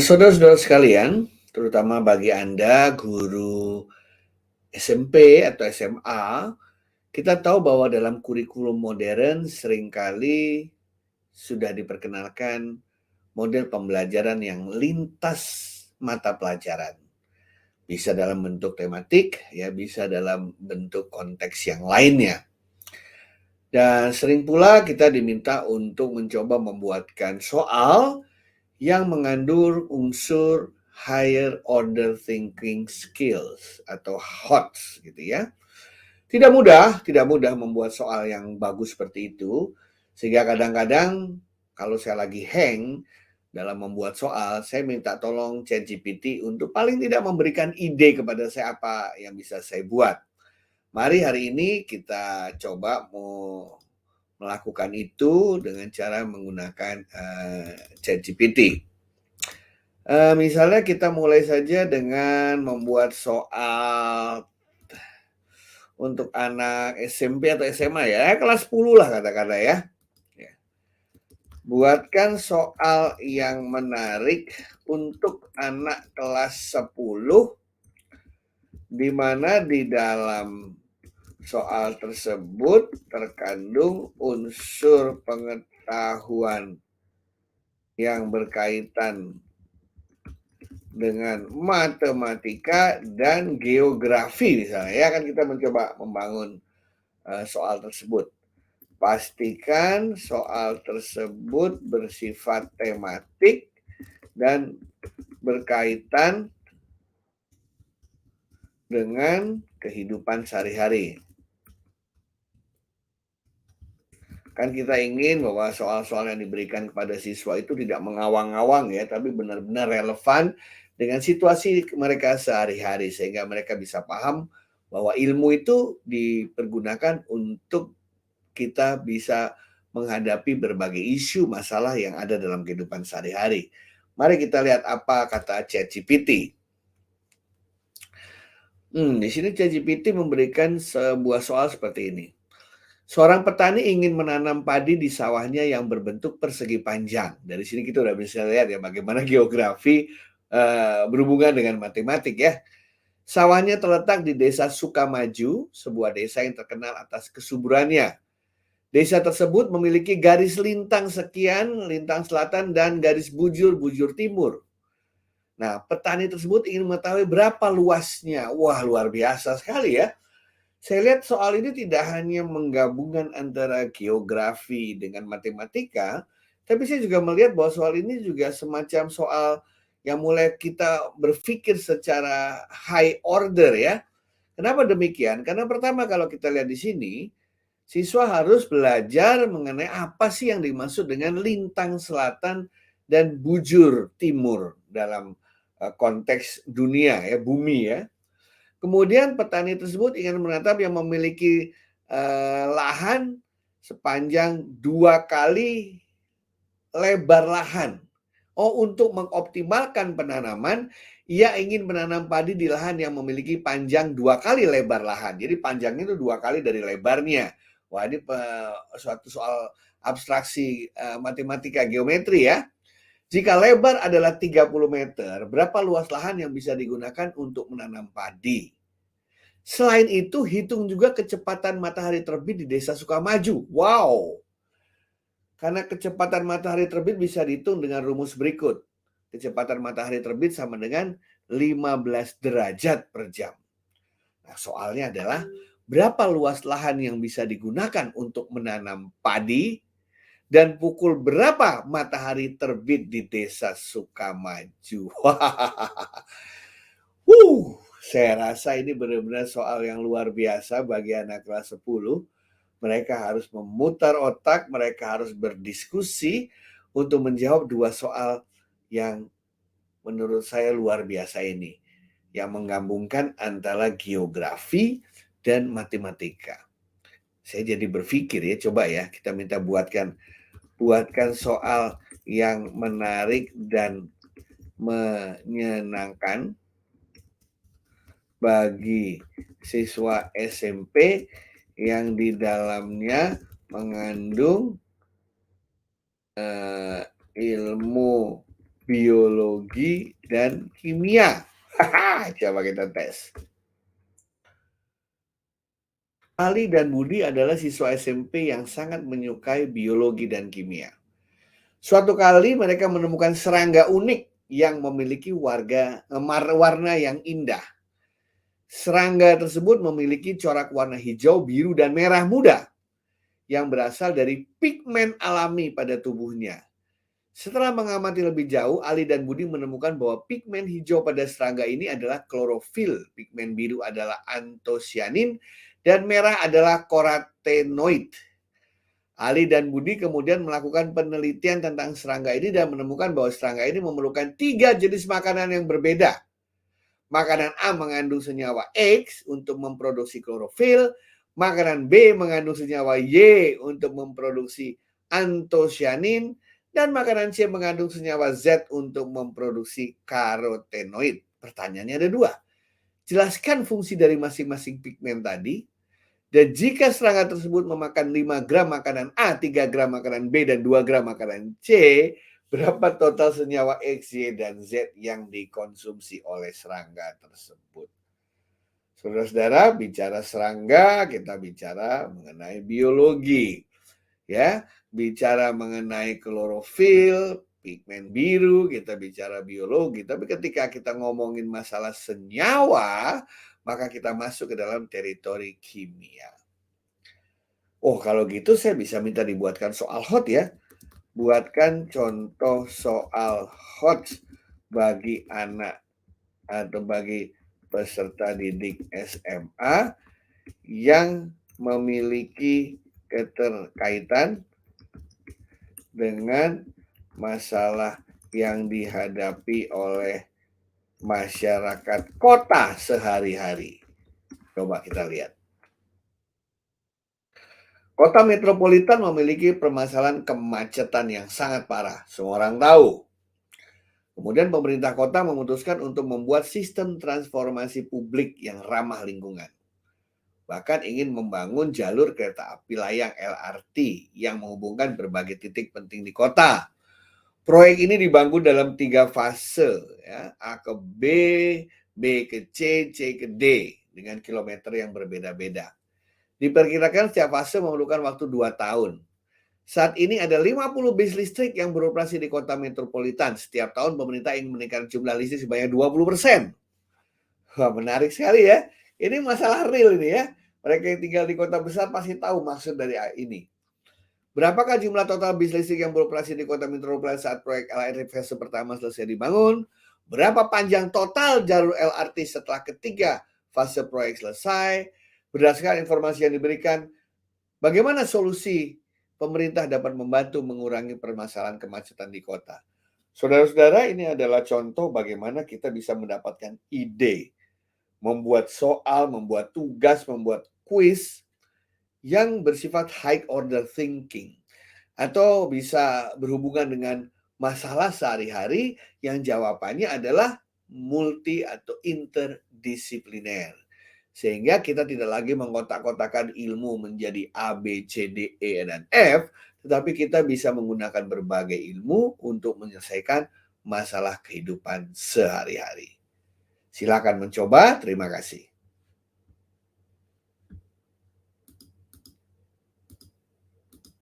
Saudara-saudara sekalian, terutama bagi Anda guru SMP atau SMA, kita tahu bahwa dalam kurikulum modern seringkali sudah diperkenalkan model pembelajaran yang lintas mata pelajaran. Bisa dalam bentuk tematik, ya bisa dalam bentuk konteks yang lainnya. Dan sering pula kita diminta untuk mencoba membuatkan soal yang mengandung unsur higher order thinking skills atau HOTS gitu ya. Tidak mudah membuat soal yang bagus seperti itu, sehingga kadang-kadang kalau saya lagi hang dalam membuat soal, saya minta tolong ChatGPT untuk paling tidak memberikan ide kepada saya apa yang bisa saya buat. Mari hari ini kita coba mau melakukan itu dengan cara menggunakan ChatGPT. Misalnya kita mulai saja dengan membuat soal untuk anak SMP atau SMA ya, kelas 10 lah katakanlah ya. Buatkan soal yang menarik untuk anak kelas 10, di mana di dalam soal tersebut terkandung unsur pengetahuan yang berkaitan dengan matematika dan geografi misalnya ya, kan kita mencoba membangun soal tersebut. Pastikan soal tersebut bersifat tematik dan berkaitan dengan kehidupan sehari-hari. Kan kita ingin bahwa soal-soal yang diberikan kepada siswa itu tidak mengawang-awang ya, tapi benar-benar relevan dengan situasi mereka sehari-hari sehingga mereka bisa paham bahwa ilmu itu dipergunakan untuk kita bisa menghadapi berbagai isu masalah yang ada dalam kehidupan sehari-hari. Mari kita lihat apa kata ChatGPT. Di sini ChatGPT memberikan sebuah soal seperti ini. Seorang petani ingin menanam padi di sawahnya yang berbentuk persegi panjang. Dari sini kita udah bisa lihat ya bagaimana geografi berhubungan dengan matematik ya. Sawahnya terletak di desa Sukamaju, sebuah desa yang terkenal atas kesuburannya. Desa tersebut memiliki garis lintang sekian, lintang selatan dan garis bujur timur. Nah, petani tersebut ingin mengetahui berapa luasnya. Wah, luar biasa sekali ya. Saya lihat soal ini tidak hanya menggabungkan antara geografi dengan matematika, tapi saya juga melihat bahwa soal ini juga semacam soal yang mulai kita berpikir secara high order ya. Kenapa demikian? Karena pertama kalau kita lihat di sini, siswa harus belajar mengenai apa sih yang dimaksud dengan lintang selatan dan bujur timur dalam konteks dunia ya, bumi ya. Kemudian petani tersebut ingin menatap yang memiliki lahan sepanjang 2 kali lebar lahan. Oh, untuk mengoptimalkan penanaman, ia ingin menanam padi di lahan yang memiliki panjang 2 kali lebar lahan. Jadi panjangnya itu 2 kali dari lebarnya. Wah, ini suatu soal abstraksi matematika geometri ya. Jika lebar adalah 30 meter, berapa luas lahan yang bisa digunakan untuk menanam padi? Selain itu, hitung juga kecepatan matahari terbit di desa Sukamaju. Wow! Karena kecepatan matahari terbit bisa dihitung dengan rumus berikut. Kecepatan matahari terbit sama dengan 15 derajat per jam. Nah, soalnya adalah berapa luas lahan yang bisa digunakan untuk menanam padi dan pukul berapa matahari terbit di desa Sukamaju. Saya rasa ini benar-benar soal yang luar biasa bagi anak kelas 10. Mereka harus memutar otak, mereka harus berdiskusi untuk menjawab 2 soal yang menurut saya luar biasa ini, yang menggabungkan antara geografi dan matematika. Saya jadi berpikir ya, coba ya kita minta buatkan soal yang menarik dan menyenangkan bagi siswa SMP yang di dalamnya mengandung ilmu biologi biologi dan kimia. Coba kita tes. Ali dan Budi adalah siswa SMP yang sangat menyukai biologi dan kimia. Suatu kali mereka menemukan serangga unik yang memiliki warna yang indah. Serangga tersebut memiliki corak warna hijau, biru, dan merah muda yang berasal dari pigmen alami pada tubuhnya. Setelah mengamati lebih jauh, Ali dan Budi menemukan bahwa pigmen hijau pada serangga ini adalah klorofil, pigmen biru adalah antosianin, dan merah adalah karotenoid. Ali dan Budi kemudian melakukan penelitian tentang serangga ini dan menemukan bahwa serangga ini memerlukan 3 jenis makanan yang berbeda. Makanan A mengandung senyawa X untuk memproduksi klorofil, makanan B mengandung senyawa Y untuk memproduksi antosianin, dan makanan C mengandung senyawa Z untuk memproduksi karotenoid. Pertanyaannya ada 2. Jelaskan fungsi dari masing-masing pigmen tadi. Dan jika serangga tersebut memakan 5 gram makanan A, 3 gram makanan B, dan 2 gram makanan C, berapa total senyawa X, Y, dan Z yang dikonsumsi oleh serangga tersebut? Saudara-saudara, bicara serangga, kita bicara mengenai biologi. Ya, bicara mengenai klorofil, pigmen biru, kita bicara biologi. Tapi ketika kita ngomongin masalah senyawa, maka kita masuk ke dalam teritori kimia. Oh, kalau gitu saya bisa minta dibuatkan soal hot ya. Buatkan contoh soal hot bagi anak atau bagi peserta didik SMA yang memiliki keterkaitan dengan masalah yang dihadapi oleh masyarakat kota sehari-hari. Coba kita lihat. Kota metropolitan memiliki permasalahan kemacetan yang sangat parah. Semua orang tahu. Kemudian pemerintah kota memutuskan untuk membuat sistem transportasi publik yang ramah lingkungan. Bahkan ingin membangun jalur kereta api layang LRT yang menghubungkan berbagai titik penting di kota. Proyek ini dibangun dalam 3 fase, ya, A ke B, B ke C, C ke D, dengan kilometer yang berbeda-beda. Diperkirakan setiap fase memerlukan waktu 2 tahun. Saat ini ada 50 bis listrik yang beroperasi di kota metropolitan. Setiap tahun pemerintah ingin meningkatkan jumlah listrik sebanyak 20%. Wah, menarik sekali ya. Ini masalah real ini ya. Mereka yang tinggal di kota besar pasti tahu maksud dari ini. Berapakah jumlah total bis listrik yang beroperasi di kota metropolitan saat proyek LRT fase pertama selesai dibangun? Berapa panjang total jalur LRT setelah ketiga fase proyek selesai? Berdasarkan informasi yang diberikan, bagaimana solusi pemerintah dapat membantu mengurangi permasalahan kemacetan di kota? Saudara-saudara, ini adalah contoh bagaimana kita bisa mendapatkan ide, membuat soal, membuat tugas, membuat kuis yang bersifat high order thinking, atau bisa berhubungan dengan masalah sehari-hari yang jawabannya adalah multi atau interdisipliner. Sehingga kita tidak lagi mengkotak-kotakan ilmu menjadi A, B, C, D, E, dan F, tetapi kita bisa menggunakan berbagai ilmu untuk menyelesaikan masalah kehidupan sehari-hari. Silakan mencoba, terima kasih.